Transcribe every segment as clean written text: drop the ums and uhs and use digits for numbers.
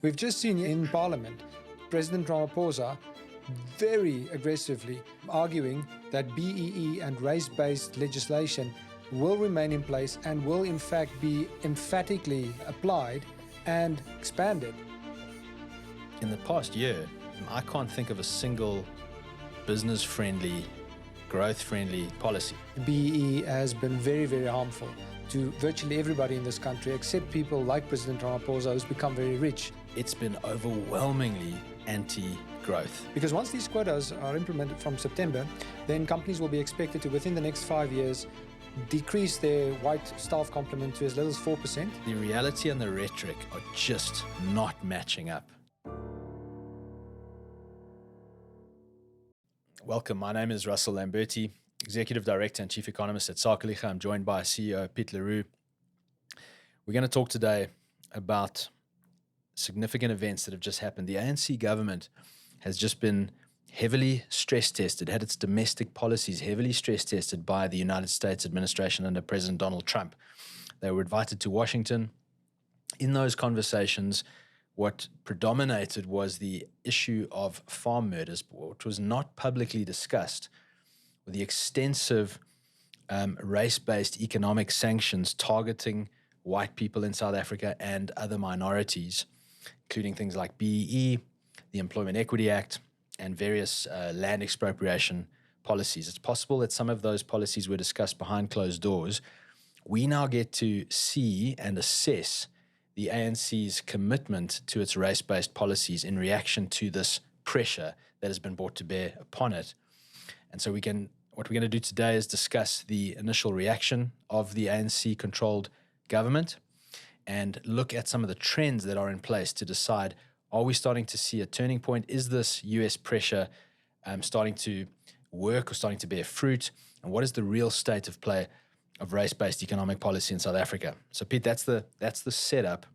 We've just seen in Parliament President Ramaphosa very aggressively arguing that BEE and race-based legislation will remain in place and will in fact be emphatically applied and expanded. In the past year, I can't think of a single business-friendly, growth-friendly policy. BEE has been very, very harmful to virtually everybody in this country, except people like President Ramaphosa, who's become very rich. It's been overwhelmingly anti-growth. Because once these quotas are implemented from September, then companies will be expected to, within the next 5 years, decrease their white staff complement to as little as 4%. The reality and the rhetoric are just not matching up. Welcome, my name is Russell Lamberti, Executive Director and Chief Economist at Sakeliga. I'm joined by CEO Piet le Roux. We're going to talk today about significant events that have just happened. The ANC government has just been heavily stress tested, had its domestic policies heavily stress tested by the United States administration under President Donald Trump. They were invited to Washington. In those conversations, what predominated was the issue of farm murders, which was not publicly discussed, with the extensive race-based economic sanctions targeting white people in South Africa and other minorities, including things like BEE, the Employment Equity Act, and various land expropriation policies. It's possible that some of those policies were discussed behind closed doors. We now get to see and assess the ANC's commitment to its race-based policies in reaction to this pressure that has been brought to bear upon it. And so what we're going to do today is discuss the initial reaction of the ANC-controlled government and look at some of the trends that are in place to decide, are we starting to see a turning point? Is this US pressure starting to work or starting to bear fruit? And what is the real state of play of race-based economic policy in South Africa? So Pete, that's the setup.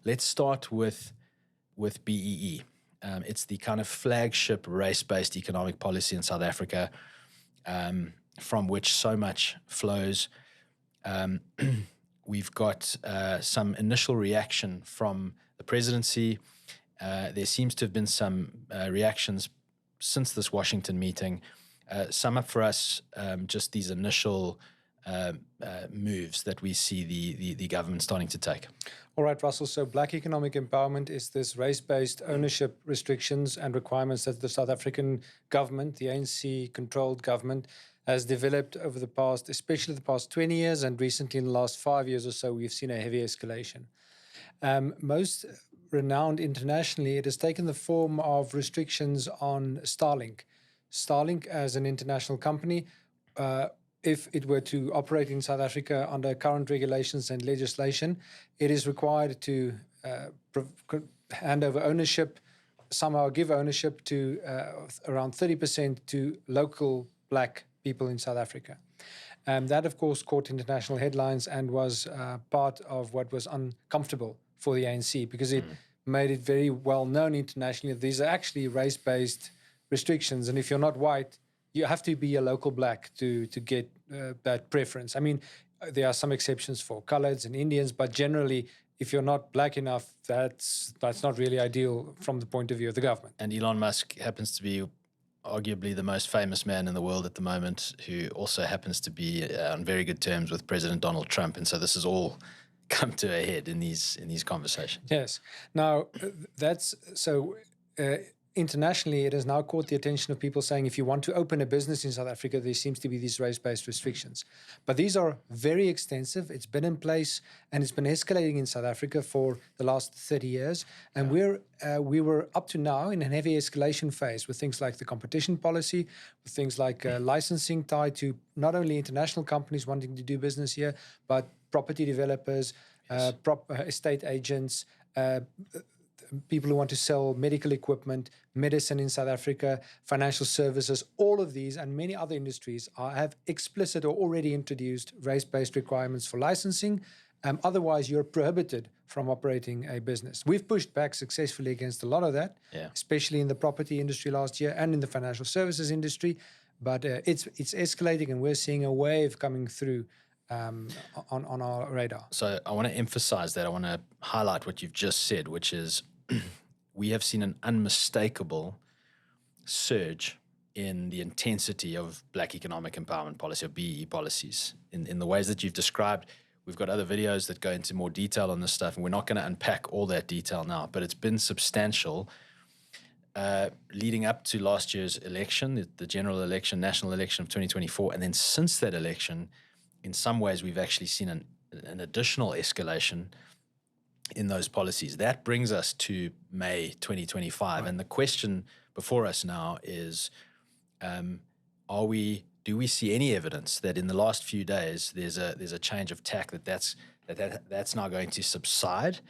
Let's start with BEE. It's the kind of flagship race-based economic policy in South Africa, from which so much flows. We've got some initial reaction from the presidency. There seems to have been some reactions since this Washington meeting. Sum up for us just these initial moves that we see the government starting to take. All right, Russell. So Black economic empowerment is this race-based ownership restrictions and requirements that the South African government, the ANC-controlled government, has developed over the past, especially the past 20 years, and recently in the last 5 years or so, we've seen a heavy escalation. Most renowned internationally, it has taken the form of restrictions on Starlink. Starlink, as an international company, if it were to operate in South Africa under current regulations and legislation, it is required to hand over ownership, somehow give ownership to around 30% to local Black people in South Africa. That, of course, caught international headlines and was part of what was uncomfortable for the ANC, because it made it very well known internationally that these are actually race-based restrictions. And if you're not white, you have to be a local Black to get that preference. I mean, there are some exceptions for coloreds and Indians, but generally, if you're not Black enough, that's not really ideal from the point of view of the government. And Elon Musk happens to be arguably the most famous man in the world at the moment, who also happens to be on very good terms with President Donald Trump. And so this has all come to a head in these conversations. Yes. Now, internationally, it has now caught the attention of people saying, if you want to open a business in South Africa, there seems to be these race-based restrictions. But these are very extensive. It's been in place and it's been escalating in South Africa for the last 30 years. And we were up to now in a heavy escalation phase with things like the competition policy, with things like licensing tied to not only international companies wanting to do business here, but property developers, estate agents, people who want to sell medical equipment, medicine in South Africa, financial services. All of these and many other industries have explicit or already introduced race-based requirements for licensing. Otherwise, you're prohibited from operating a business. We've pushed back successfully against a lot of that, especially in the property industry last year and in the financial services industry. But it's escalating, and we're seeing a wave coming through on our radar. So I want to emphasize that. I want to highlight what you've just said, which is we have seen an unmistakable surge in the intensity of Black economic empowerment policy, or BEE policies, in the ways that you've described. We've got other videos that go into more detail on this stuff, and we're not going to unpack all that detail now, but it's been substantial leading up to last year's election, the general election, national election of 2024. And then since that election, in some ways, we've actually seen an additional escalation in those policies. That brings us to May 2025. Right. And the question before us now is, do we see any evidence that in the last few days there's a change of tack that's now going to subside?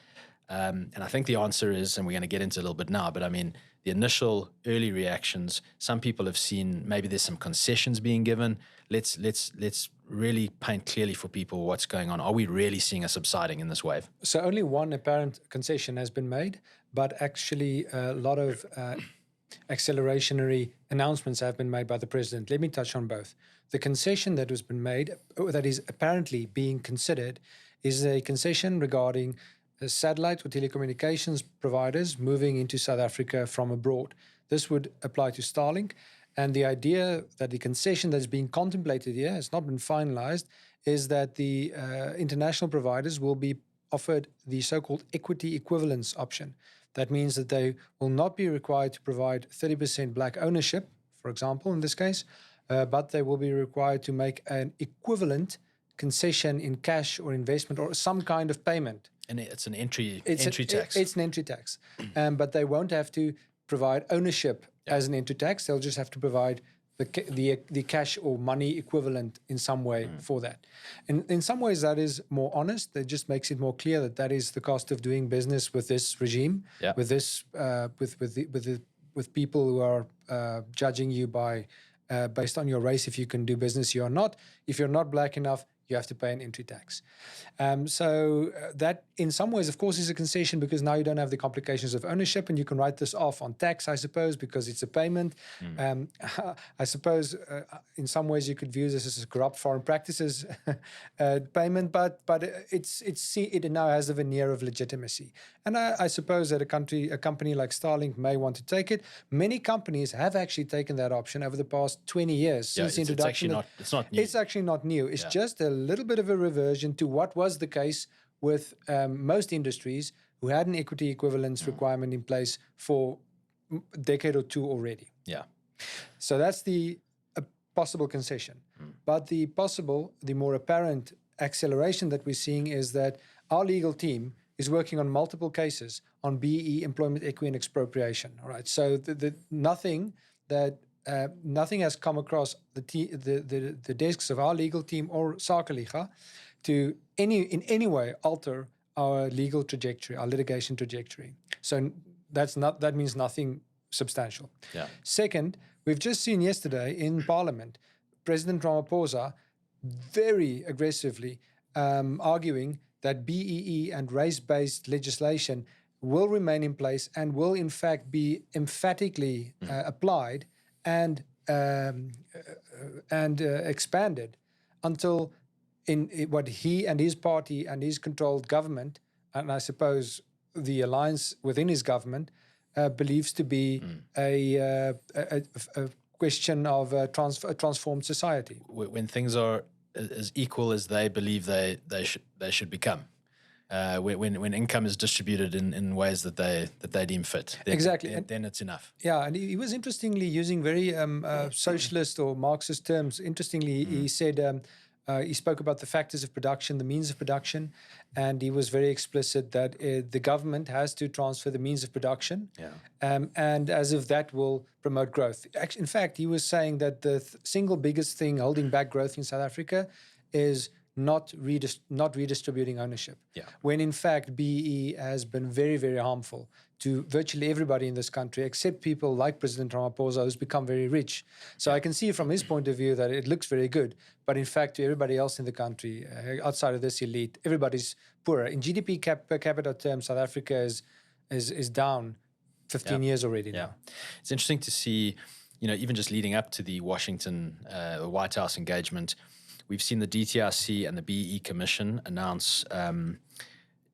And I think the answer is, and we're going to get into a little bit now, but I mean, the initial early reactions, some people have seen maybe there's some concessions being given. Let's really paint clearly for people what's going on. Are we really seeing a subsiding in this wave? So only one apparent concession has been made, but actually a lot of accelerationary announcements have been made by the president. Let me touch on both. The concession that has been made, or that is apparently being considered, is a concession regarding satellite or telecommunications providers moving into South Africa from abroad. This would apply to Starlink. And the idea that the concession that's being contemplated here has not been finalized is that the international providers will be offered the so-called equity equivalence option. That means that they will not be required to provide 30% Black ownership, for example, in this case, but they will be required to make an equivalent concession in cash or investment or some kind of payment. And it's an entry tax. It's an entry tax. But they won't have to provide ownership as an entry tax. They'll just have to provide the cash or money equivalent in some way for that. And in some ways that is more honest. That just makes it more clear that that is the cost of doing business with this regime, with this with people who are judging you by based on your race, if you can do business, you are not. If you're not Black enough, you have to pay an entry tax. So that in some ways, of course, is a concession because now you don't have the complications of ownership and you can write this off on tax, I suppose, because it's a payment. I suppose in some ways you could view this as a corrupt foreign practices payment, but it now has a veneer of legitimacy. And I suppose that a company like Starlink may want to take it. Many companies have actually taken that option over the past 20 years since the introduction. It's not new. It's actually not new. It's just a little bit of a reversion to what was the case with most industries who had an equity equivalence requirement in place for a decade or two already. Yeah. So that's the possible concession. But the more apparent acceleration that we're seeing is that our legal team is working on multiple cases on BEE, employment equity, and expropriation. All right. So nothing has come across the desks of our legal team or Sakeliga to in any way alter our legal trajectory, our litigation trajectory. So that means nothing substantial. Yeah. Second, we've just seen yesterday in Parliament, President Ramaphosa very aggressively arguing that BEE and race-based legislation will remain in place and will in fact be emphatically applied and expanded until in what he and his party and his controlled government, and I suppose the alliance within his government, believes to be a question of a transformed society. When things are as equal as they believe they should become. When income is distributed in ways that they deem fit, then it's enough. Yeah, and he was interestingly using very socialist or Marxist terms. Interestingly, he said he spoke about the factors of production, the means of production, and he was very explicit that the government has to transfer the means of production, and as if that will promote growth. In fact, he was saying that the single biggest thing holding back growth in South Africa is not redistributing ownership, when in fact BEE has been very, very harmful to virtually everybody in this country, except people like President Ramaphosa, who's become very rich. So I can see from his point of view that it looks very good, but in fact to everybody else in the country, outside of this elite, everybody's poorer. In GDP per capita terms, South Africa is down 15 years already now. It's interesting to see, even just leading up to the Washington White House engagement, we've seen the DTIC and the BEE Commission announce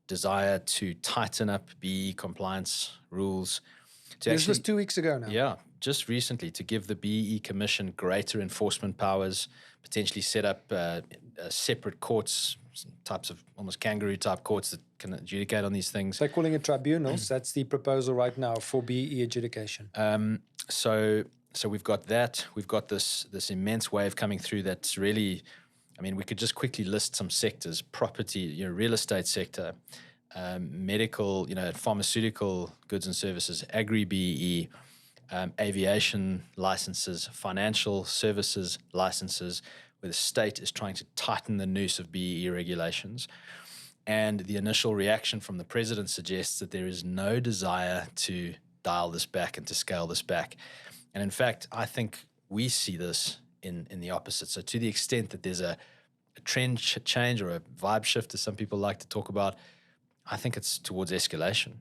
desire to tighten up BEE compliance rules. This was 2 weeks ago now. Yeah, just recently, to give the BEE Commission greater enforcement powers, potentially set up separate courts, types of almost kangaroo-type courts that can adjudicate on these things. They're calling it tribunals. That's the proposal right now for BEE adjudication. So we've got that. We've got this immense wave coming through that's really, I mean, we could just quickly list some sectors: property, real estate sector, medical, pharmaceutical goods and services, agri-BEE, aviation licenses, financial services licenses, where the state is trying to tighten the noose of BEE regulations. And the initial reaction from the president suggests that there is no desire to dial this back and to scale this back. And in fact, I think we see this in the opposite. So to the extent that there's a trend change or a vibe shift, as some people like to talk about, I think it's towards escalation.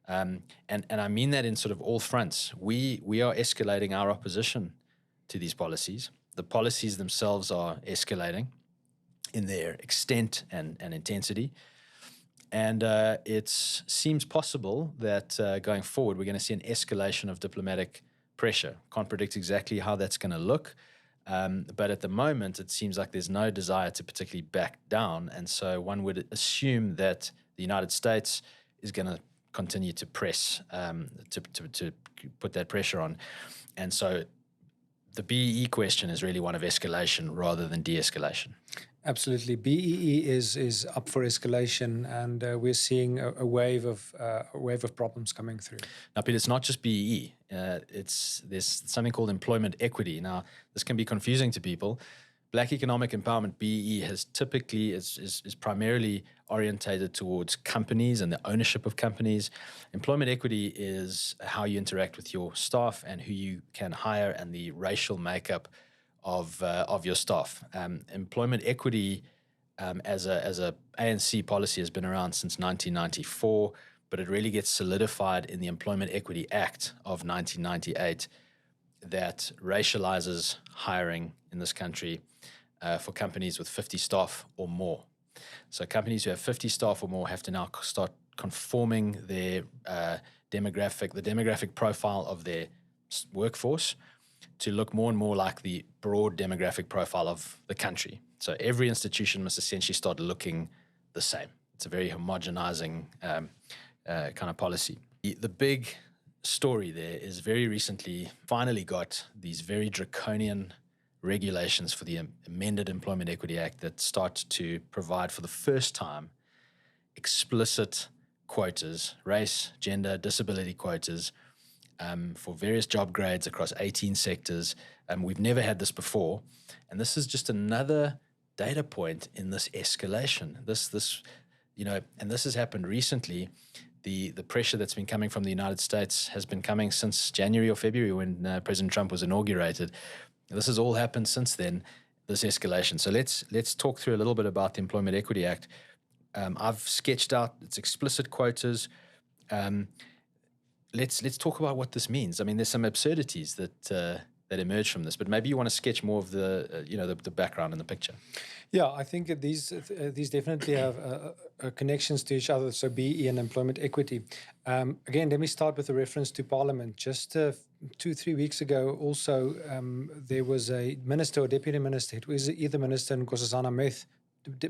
And I mean that in sort of all fronts. We are escalating our opposition to these policies. The policies themselves are escalating in their extent and intensity. And it seems possible that going forward, we're going to see an escalation of diplomatic pressure. Can't predict exactly how that's going to look. But at the moment, it seems like there's no desire to particularly back down. And so one would assume that the United States is going to continue to press, to put that pressure on. And so the BEE question is really one of escalation rather than de-escalation. Absolutely. BEE is up for escalation, and we're seeing a wave of problems coming through. Now, Peter, it's not just BEE. There's something called employment equity. Now, this can be confusing to people. Black economic empowerment, BEE, has typically is primarily orientated towards companies and the ownership of companies. Employment equity is how you interact with your staff and who you can hire and the racial makeup of your staff. Employment equity as a ANC policy has been around since 1994, but it really gets solidified in the Employment Equity Act of 1998 that racializes hiring in this country for companies with 50 staff or more. So companies who have 50 staff or more have to now start conforming their demographic profile of their workforce to look more and more like the broad demographic profile of the country. So every institution must essentially start looking the same. It's a very homogenizing kind of policy. The big story there is very recently finally got these very draconian regulations for the amended Employment Equity Act that start to provide for the first time explicit quotas, race, gender, disability quotas, for various job grades across 18 sectors. We've never had this before. And this is just another data point in this escalation. And this has happened recently. The pressure that's been coming from the United States has been coming since January or February when President Trump was inaugurated. This has all happened since then, this escalation. So let's talk through a little bit about the Employment Equity Act. I've sketched out its explicit quotas. Let's talk about what this means. I mean, there's some absurdities that emerge from this, but maybe you want to sketch more of the background and the picture. Yeah, I think that these definitely have connections to each other. So BEE and employment equity. Again, let me start with a reference to Parliament. Just 2-3 weeks ago, also there was a minister or deputy minister. It was either Minister Nkosazana Meth,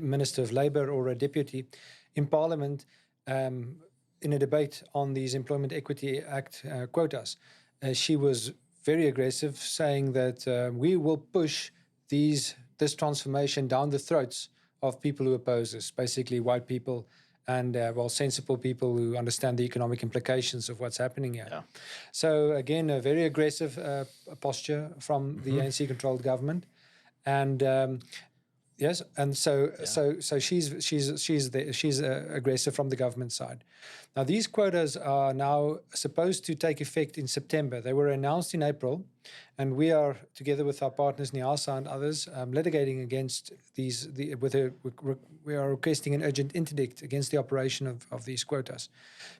Minister of Labour, or a deputy in Parliament. In a debate on these Employment Equity Act quotas, she was very aggressive, saying that we will push this transformation down the throats of people who oppose us, basically white people and sensible people who understand the economic implications of what's happening here. Yeah. So again, a very aggressive posture from the ANC-controlled government, and yes, and so she's aggressive from the government side. Now, these quotas are now supposed to take effect in September. They were announced in April, and we are, together with our partners, NIASA and others, litigating against these. We are requesting an urgent interdict against the operation of these quotas.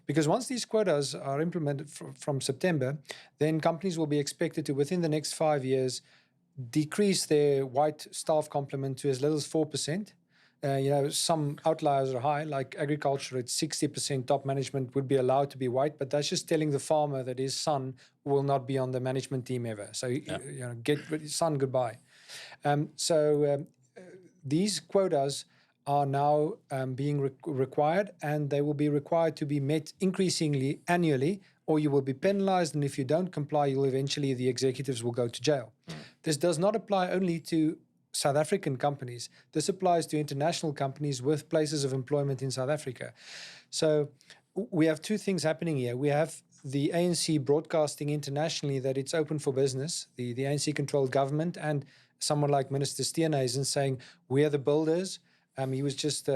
Because once these quotas are implemented from September, then companies will be expected to, within the next 5 years, decrease their white staff complement to as little as 4%. Some outliers are high, like agriculture, it's 60% top management would be allowed to be white, but that's just telling the farmer that his son will not be on the management team ever. So, get son, goodbye. These quotas are now being required, and they will be required to be met increasingly annually, or you will be penalized, and if you don't comply, the executives will go to jail. This does not apply only to South African companies. This applies to international companies with places of employment in South Africa. So we have two things happening here. We have the ANC broadcasting internationally that it's open for business, the ANC-controlled government, and someone like Minister Steenhuisen saying, we are the builders. He was just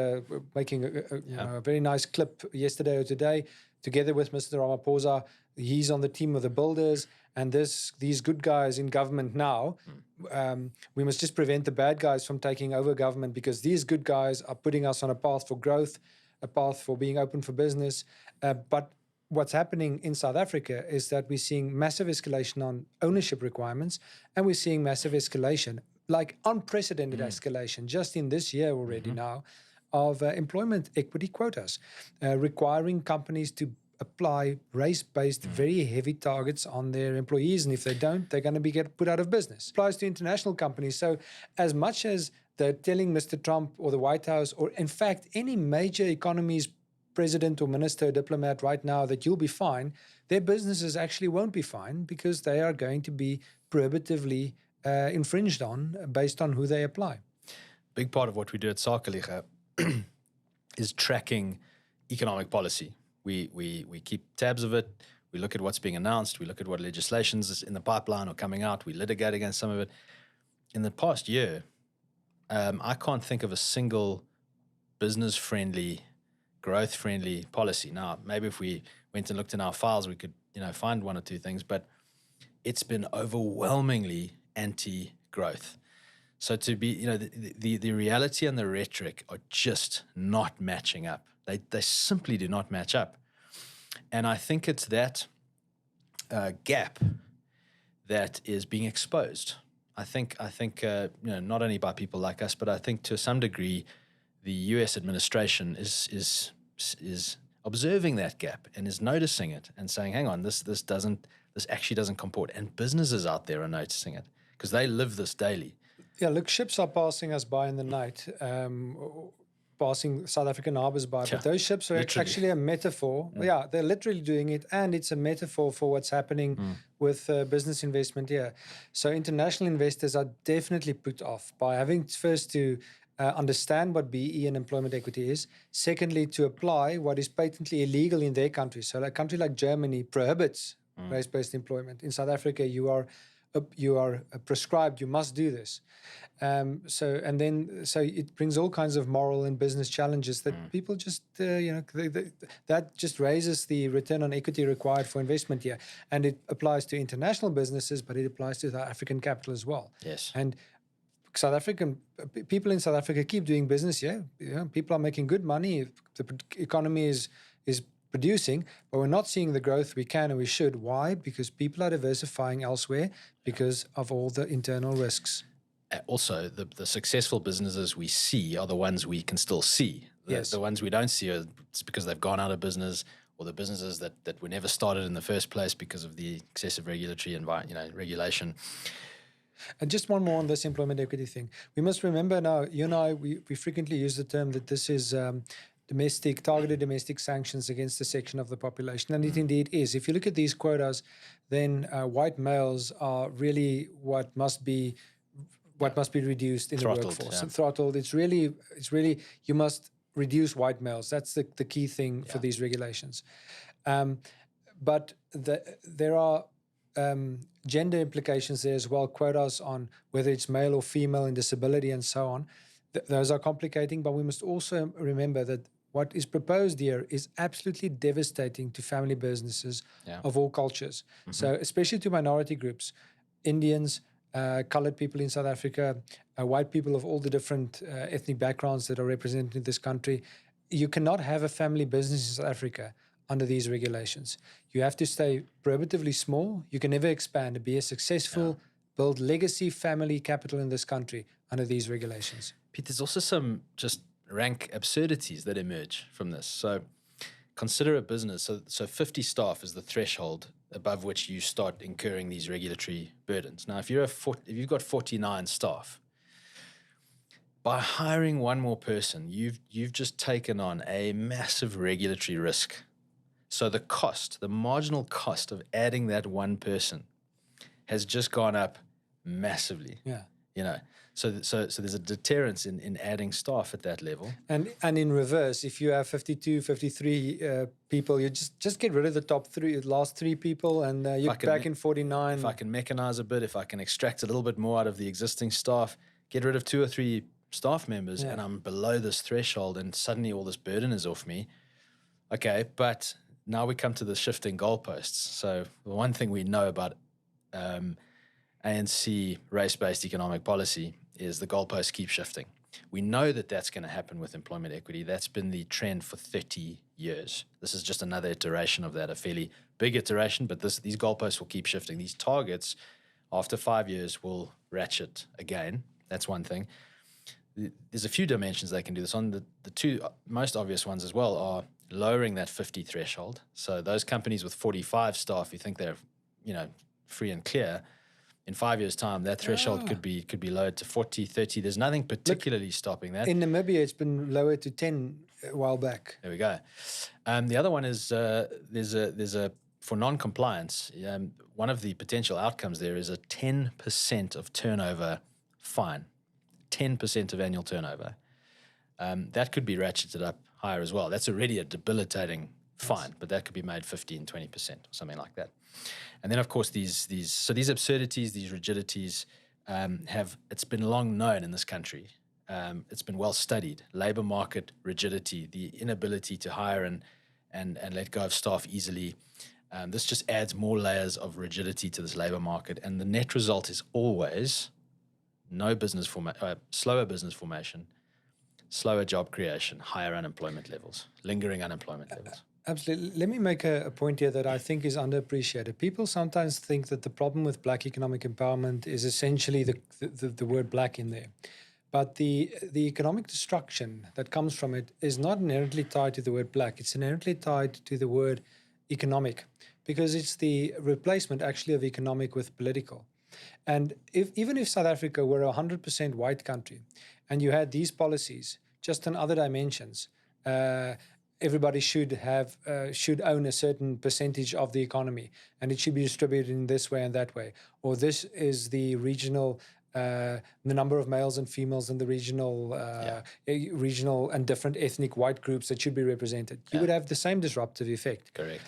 making a very nice clip yesterday or today, together with Mr. Ramaphosa. He's on the team of the builders, and these good guys in government now, we must just prevent the bad guys from taking over government, because these good guys are putting us on a path for growth, a path for being open for business. But what's happening in South Africa is that we're seeing massive escalation on ownership requirements, and we're seeing massive escalation, like unprecedented escalation, just in this year already now, of employment equity quotas, requiring companies to apply race-based, very heavy targets on their employees, and if they don't, they're going to get put out of business. It applies to international companies. So as much as they're telling Mr. Trump or the White House, or in fact any major economy's president or minister or diplomat right now, that you'll be fine, their businesses actually won't be fine, because they are going to be prohibitively infringed on based on who they apply. Big part of what we do at Sakeliga is tracking economic policy. We keep tabs of it. We look at what's being announced. We look at what legislations is in the pipeline or coming out. We litigate against some of it. In the past year, I can't think of a single business-friendly, growth-friendly policy. Now, maybe if we went and looked in our files, we could, find one or two things, but it's been overwhelmingly anti-growth. So to be, the reality and the rhetoric are just not matching up. They simply do not match up. And I think it's that gap that is being exposed. I think not only by people like us, but I think to some degree the US administration is observing that gap and is noticing it and saying, hang on, this actually doesn't comport. And businesses out there are noticing it because they live this daily. Yeah, look, ships are passing us by in the night, passing South African harbors by. But those ships are actually a metaphor. Yeah, they're literally doing it, and it's a metaphor for what's happening with business investment here. So international investors are definitely put off by having first to understand what BE and employment equity is. Secondly, to apply what is patently illegal in their country. So a country like Germany prohibits race-based employment. In South Africa, you are prescribed, you must do this. So it brings all kinds of moral and business challenges that people just, that just raises the return on equity required for investment here. And it applies to international businesses, but it applies to South African capital as well. Yes. And South African people in South Africa keep doing business here. People are making good money. The economy is producing, but we're not seeing the growth we can and we should. Why? Because people are diversifying elsewhere because of all the internal risks. Also, the successful businesses we see are the ones we can still see. The ones we don't see it's because they've gone out of business, or the businesses that were never started in the first place because of the excessive regulatory regulation. And just one more on this employment equity thing. We must remember now, you and I, we frequently use the term that this is targeted domestic sanctions against a section of the population, and it indeed is. If you look at these quotas, then white males are really what must be reduced in the workforce. And throttled. It's really you must reduce white males. That's the key thing for these regulations. But there are gender implications there as well. Quotas on whether it's male or female in disability and so on. Those are complicating, but we must also remember that what is proposed here is absolutely devastating to family businesses of all cultures. So especially to minority groups, Indians, colored people in South Africa, white people of all the different ethnic backgrounds that are represented in this country. You cannot have a family business in South Africa under these regulations. You have to stay prohibitively small. You can never expand to be a successful build legacy family capital in this country under these regulations. Pete, there's also some just rank absurdities that emerge from this. So consider a business. So 50 staff is the threshold above which you start incurring these regulatory burdens. Now, if you've got 49 staff, by hiring one more person, you've just taken on a massive regulatory risk. So the marginal cost of adding that one person has just gone up massively. Yeah. So there's a deterrence in adding staff at that level. And in reverse, if you have 52, 53 people, you just get rid of the last three people, and you're back in 49. If I can mechanize a bit, if I can extract a little bit more out of the existing staff, get rid of 2 or 3 staff members, and I'm below this threshold, and suddenly all this burden is off me. Okay, but now we come to the shifting goalposts. So the one thing we know about ANC race-based economic policy is the goalposts keep shifting. We know that that's going to happen with employment equity. That's been the trend for 30 years. This is just another iteration of that, a fairly big iteration, but these goalposts will keep shifting. These targets, after 5 years, will ratchet again. That's one thing. There's a few dimensions they can do this on. The two most obvious ones as well are lowering that 50 threshold. So those companies with 45 staff who think they're, free and clear, in 5 years' time, that threshold could be lowered to 40, 30. There's nothing particularly stopping that. In Namibia, it's been lowered to 10 a while back. There we go. The other one is for non-compliance. One of the potential outcomes there is a 10% of turnover fine. 10% of annual turnover. That could be ratcheted up higher as well. That's already a debilitating fine, but that could be made 15, 20% or something like that. And then, of course, these absurdities, these rigidities it's been long known in this country. It's been well studied. Labor market rigidity, the inability to hire and let go of staff easily. This just adds more layers of rigidity to this labor market. And the net result is always slower business formation, slower job creation, higher unemployment levels, lingering unemployment levels. Absolutely. Let me make a point here that I think is underappreciated. People sometimes think that the problem with black economic empowerment is essentially the word black in there. But the economic destruction that comes from it is not inherently tied to the word black. It's inherently tied to the word economic, because it's the replacement actually of economic with political. And even if South Africa were a 100% white country and you had these policies just in other dimensions, everybody should own a certain percentage of the economy, and it should be distributed in this way and that way. Or this is the regional, the number of males and females in the regional and different ethnic white groups that should be represented. You would have the same disruptive effect. Correct.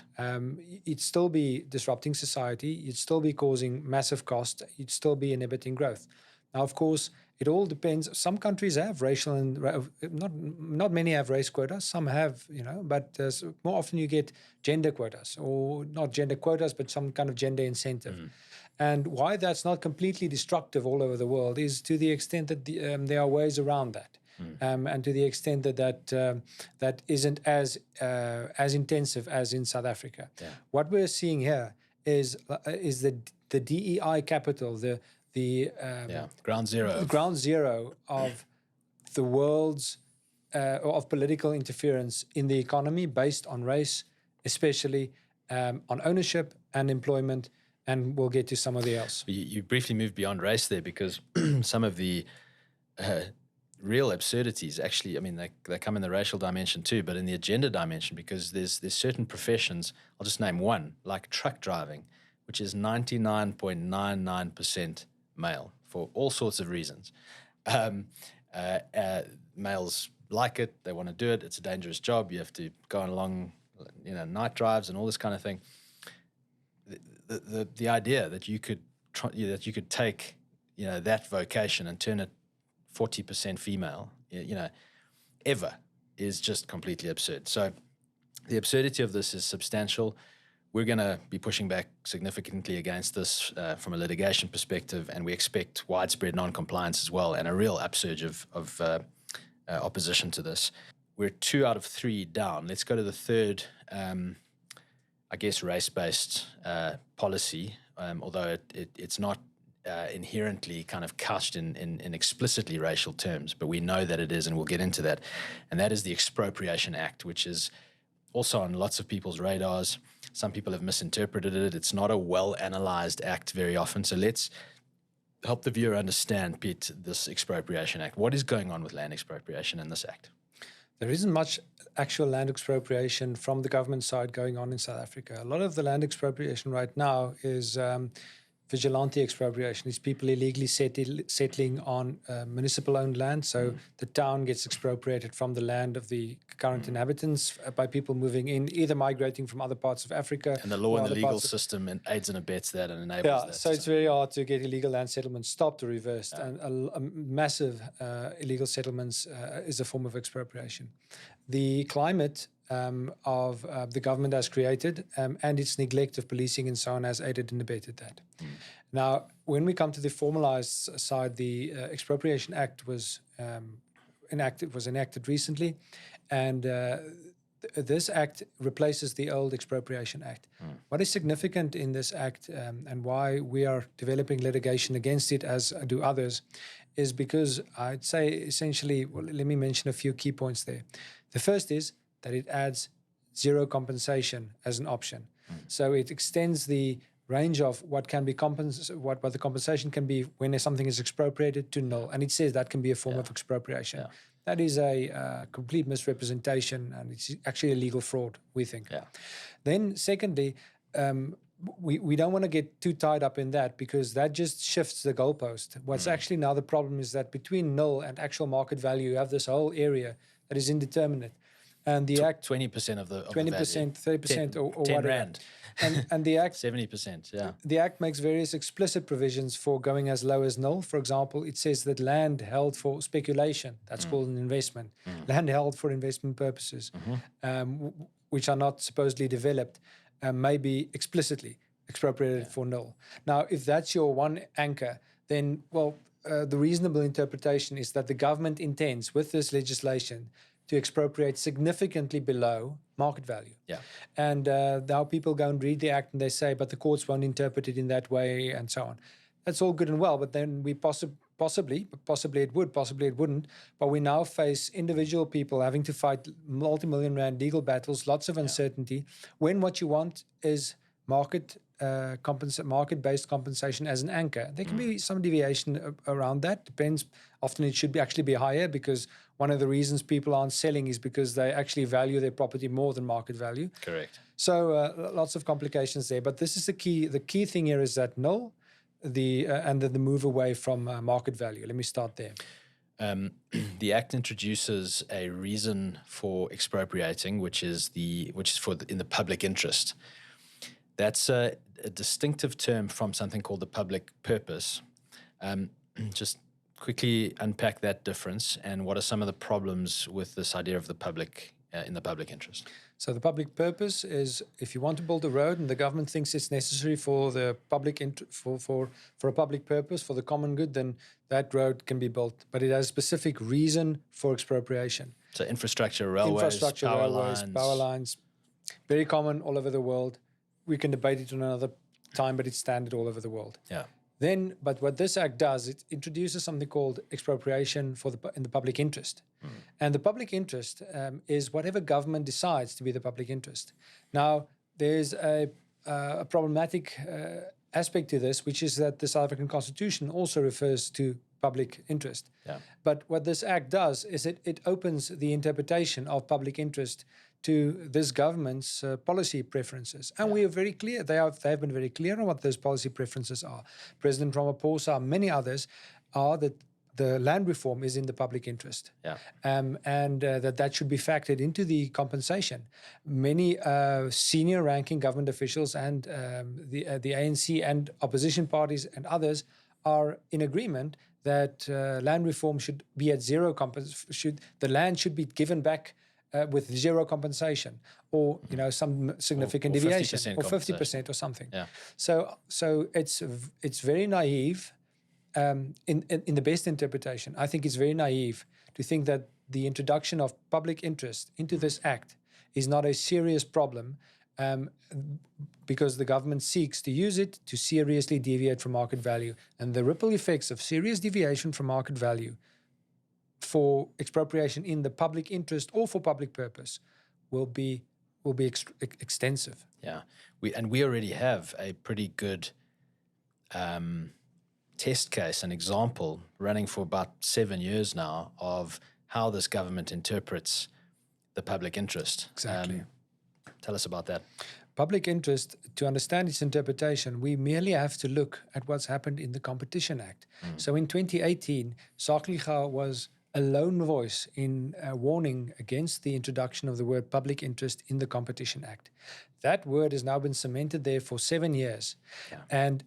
It'd still be disrupting society. You'd still be causing massive cost. You'd still be inhibiting growth. Now, of course, it all depends. Some countries have racial and not many have race quotas. Some have, but more often you get gender quotas, or not gender quotas, but some kind of gender incentive. Mm. And why that's not completely destructive all over the world is to the extent that there are ways around that, and to the extent that isn't as intensive as in South Africa. Yeah. What we're seeing here is the DEI capital, the ground zero of the world's of political interference in the economy based on race, especially on ownership and employment, and we'll get to some of the else. You briefly moved beyond race there, because some of the real absurdities actually, they come in the racial dimension too, but in the agenda dimension, because there's certain professions, I'll just name one, like truck driving, which is 99.99% male for all sorts of reasons. Males like it, they want to do it, it's a dangerous job, you have to go on long night drives and all this kind of thing. The idea that you could take that vocation and turn it 40% female ever is just completely absurd. So the absurdity of this is substantial. We're going to be pushing back significantly against this from a litigation perspective, and we expect widespread non-compliance as well, and a real upsurge of opposition to this. We're 2 out of 3 down. Let's go to the third, race-based policy, although it's not inherently kind of couched in explicitly racial terms, but we know that it is, and we'll get into that. And that is the Expropriation Act, which is also on lots of people's radars. Some people have misinterpreted it. It's not a well-analyzed act very often. So let's help the viewer understand, Piet, this Expropriation Act. What is going on with land expropriation in this act? There isn't much actual land expropriation from the government side going on in South Africa. A lot of the land expropriation right now is vigilante expropriation. It's people illegally settling on municipal-owned land. So the town gets expropriated from the land of the current inhabitants by people moving in, either migrating from other parts of Africa. And the law and the legal system aids and abets that and enables that. So it's very hard to get illegal land settlements stopped or reversed. And a massive illegal settlements is a form of expropriation. The climate of the government has created and its neglect of policing and so on has aided and abetted that. Now, when we come to the formalized side, the Expropriation Act was enacted recently, and this act replaces the old Expropriation Act. What is significant in this act and why we are developing litigation against it, as do others, is because I'd say essentially, well, let me mention a few key points there. The first is that it adds zero compensation as an option. So it extends the range of what can be what the compensation can be when something is expropriated to null. And it says that can be a form of expropriation. That is a complete misrepresentation, and it's actually a legal fraud, we think. Then secondly, we don't want to get too tied up in that, because that just shifts the goalpost. What's actually now the problem is that between null and actual market value, you have this whole area that is indeterminate. And the act 20% of the 20%, 30%, or 10 whatever. rand. And the act 70%, yeah. The act makes various explicit provisions for going as low as null. For example, it says that land held for speculation, that's called an investment, land held for investment purposes, which are not supposedly developed, may be explicitly expropriated for null. Now, if that's your one anchor, then, well, the reasonable interpretation is that the government intends, with this legislation, to expropriate significantly below market value. And now people go and read the act and they say, but the courts won't interpret it in that way, and so on. That's all good and well, but then we possibly it would, possibly it wouldn't, but we now face individual people having to fight multi-million rand legal battles, lots of uncertainty, when what you want is market-based compensation as an anchor. There can be some deviation around that, depends. Often it should actually be higher, because one of the reasons people aren't selling is because they actually value their property more than market value. Correct. So lots of complications there, but this is the key. The key thing here is that null, and the move away from market value. Let me start there. The Act introduces a reason for expropriating, which is in the public interest. That's a distinctive term from something called the public purpose. Just quickly unpack that difference, and what are some of the problems with this idea of the public in the public interest? So the public purpose is, if you want to build a road and the government thinks it's necessary for the public for a public purpose, for the common good, then that road can be built. But it has a specific reason for expropriation. So infrastructure, railways, power lines, very common all over the world. We can debate it on another time, but it's standard all over the world. But what this act does, it introduces something called expropriation in the public interest. And the public interest is whatever government decides to be the public interest. Now, there's a problematic aspect to this, which is that the South African Constitution also refers to public interest. But what this act does is it opens the interpretation of public interest to this government's policy preferences. And we are very clear, they have been very clear on what those policy preferences are. President Ramaphosa, many others, are that the land reform is in the public interest. And that should be factored into the compensation. Many senior ranking government officials and the ANC and opposition parties and others are in agreement that land reform should be at zero compensation. The land should be given back with zero compensation, or some significant deviation, or 50% or something. So it's very naive. In the best interpretation, I think it's very naive to think that the introduction of public interest into this act is not a serious problem, because the government seeks to use it to seriously deviate from market value. And the ripple effects of serious deviation from market value for expropriation in the public interest or for public purpose will be extensive. Yeah, we already have a pretty good test case, an example running for about 7 years now of how this government interprets the public interest. Exactly. Tell us about that. Public interest, to understand its interpretation, we merely have to look at what's happened in the Competition Act. So in 2018, Sakeliga was a lone voice in warning against the introduction of the word public interest in the Competition Act. That word has now been cemented there for 7 years. Yeah. And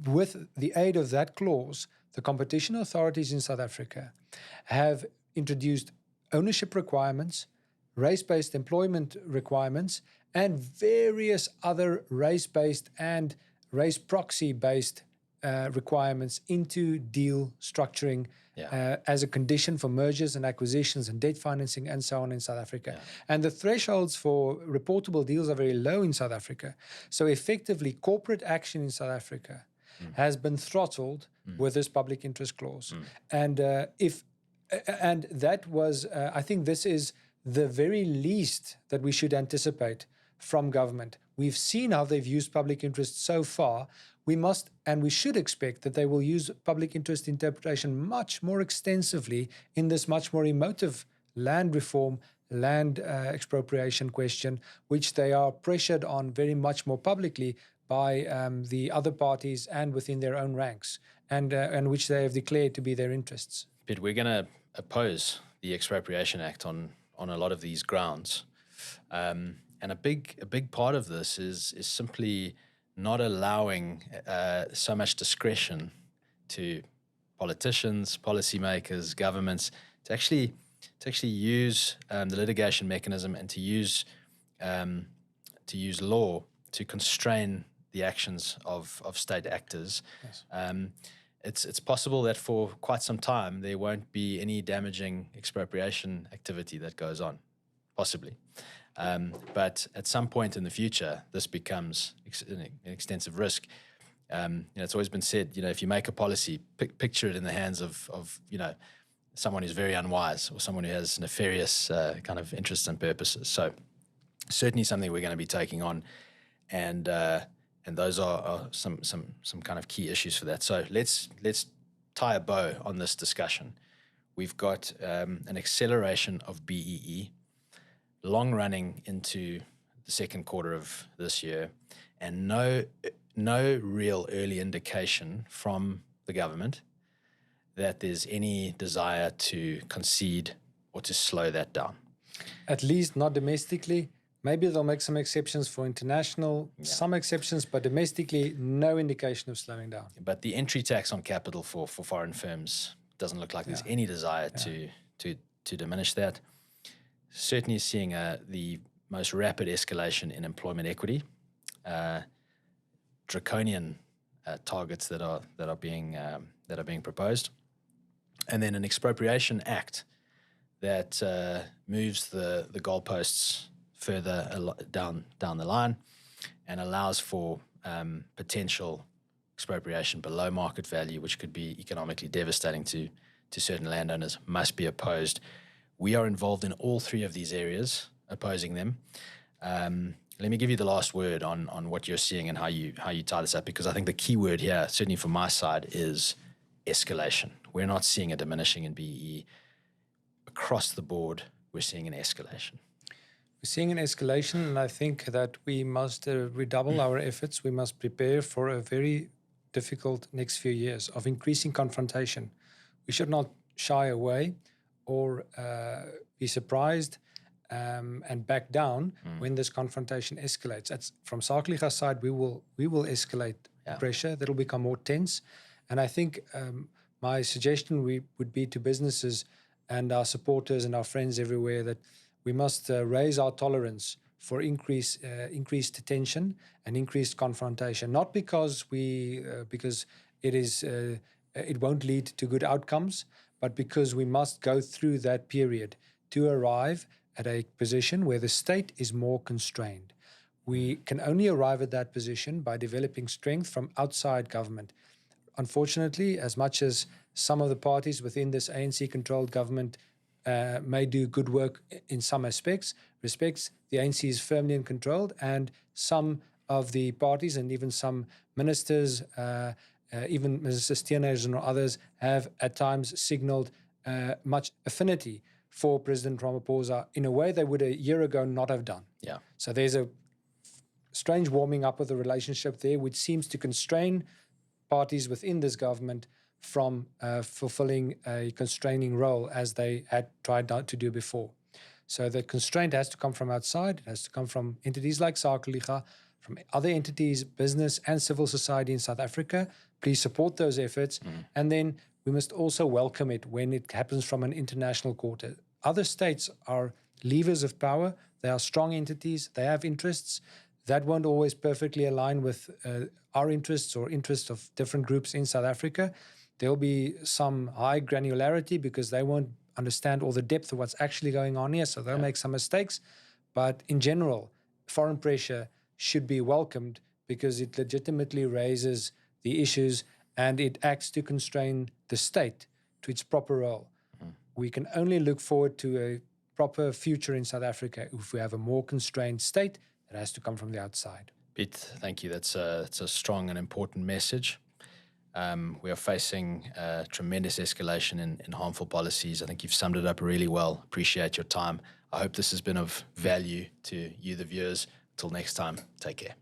with the aid of that clause, the competition authorities in South Africa have introduced ownership requirements, race-based employment requirements, and various other race-based and race proxy-based requirements into deal structuring as a condition for mergers and acquisitions and debt financing and so on in South Africa. Yeah. And the thresholds for reportable deals are very low in South Africa. So effectively, corporate action in South Africa has been throttled with this public interest clause. And that was, I think this is the very least that we should anticipate from government. We've seen how they've used public interest so far. We must and we should expect that they will use public interest interpretation much more extensively in this much more emotive land reform, land expropriation question, which they are pressured on very much more publicly by the other parties and within their own ranks, and which they have declared to be their interests. But we're going to oppose the Expropriation Act on a lot of these grounds. And a big part of this is simply not allowing so much discretion to politicians, policymakers, governments to actually use the litigation mechanism and to use law to constrain the actions of state actors. Yes. It's possible that for quite some time there won't be any damaging expropriation activity that goes on, possibly. But at some point in the future, this becomes an extensive risk. It's always been said, if you make a policy, picture it in the hands of someone who's very unwise or someone who has nefarious kind of interests and purposes. So certainly something we're going to be taking on, and those are some kind of key issues for that. So let's tie a bow on this discussion. We've got an acceleration of BEE, long running into the second quarter of this year, and no real early indication from the government that there's any desire to concede or to slow that down. At least not domestically. Maybe they'll make some exceptions for international, some exceptions, but domestically, no indication of slowing down. But the entry tax on capital for foreign firms doesn't look like there's any desire to diminish that. Certainly seeing the most rapid escalation in employment equity, draconian targets that are being proposed, and then an Expropriation Act that moves the goalposts further down the line and allows for potential expropriation below market value, which could be economically devastating to certain landowners, must be opposed. We are involved in all three of these areas, opposing them. Let me give you the last word on what you're seeing and how you tie this up, because I think the key word here, certainly from my side, is escalation. We're not seeing a diminishing in BEE. Across the board, we're seeing an escalation. We're seeing an escalation, and I think that we must redouble our efforts. We must prepare for a very difficult next few years of increasing confrontation. We should not shy away or be surprised and back down when this confrontation escalates. From Sakeliga's side, we will escalate pressure. That'll become more tense. And I think my suggestion would be to businesses and our supporters and our friends everywhere that we must raise our tolerance for increased tension and increased confrontation, not because it won't lead to good outcomes, but because we must go through that period to arrive at a position where the state is more constrained. We can only arrive at that position by developing strength from outside government. Unfortunately, as much as some of the parties within this ANC-controlled government may do good work in some respects, the ANC is firmly controlled, and some of the parties and even some ministers, even Minister Steenhuisen and others, have at times signaled much affinity for President Ramaphosa in a way they would a year ago not have done. Yeah. So there's a strange warming up of the relationship there, which seems to constrain parties within this government from fulfilling a constraining role as they had tried to do before. So the constraint has to come from outside. It has to come from entities like Sakeliga, from other entities, business and civil society in South Africa. Please support those efforts. And then we must also welcome it when it happens from an international court. Other states are levers of power. They are strong entities. They have interests. That won't always perfectly align with our interests or interests of different groups in South Africa. There'll be some high granularity because they won't understand all the depth of what's actually going on here, so they'll make some mistakes. But in general, foreign pressure should be welcomed because it legitimately raises the issues and it acts to constrain the state to its proper role. We can only look forward to a proper future in South Africa if we have a more constrained state that has to come from the outside. Piet, thank you. That's a strong and important message. We are facing tremendous escalation in harmful policies. I think you've summed it up really well. Appreciate your time. I hope this has been of value to you, the viewers. Till next time, take care.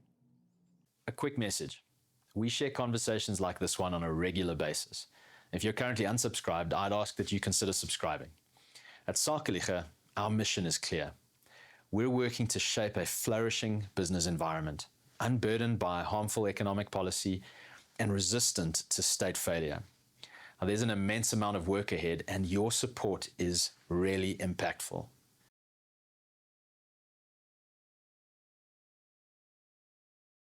A quick message. We share conversations like this one on a regular basis. If you're currently unsubscribed, I'd ask that you consider subscribing. At Sakeliga, our mission is clear. We're working to shape a flourishing business environment, unburdened by harmful economic policy and resistant to state failure. Now, there's an immense amount of work ahead, and your support is really impactful.